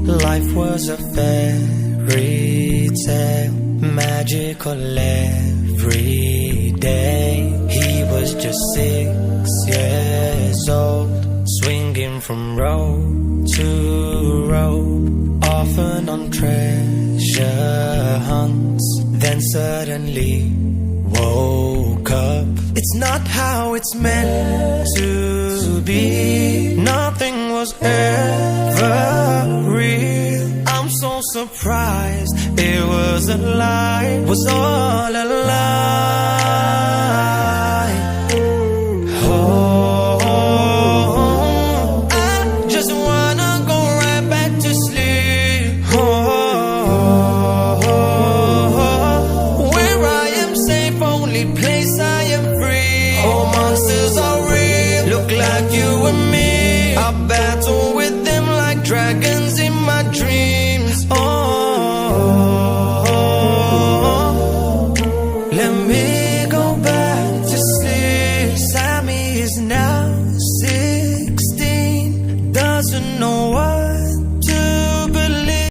Life was a fairy tale, magical every day. He was just 6 years old, swinging from road to road, often on treasure hunts. Then suddenly woke up. It's not how it's meant to be. Nothing was ever real. I'm so surprised it was a lie, was all a lie. Oh, I just wanna go right back to sleep. Oh, where I am safe, only place I am free. Oh, monsters are real, look like you and me. I battle with them like dragons in my dreams.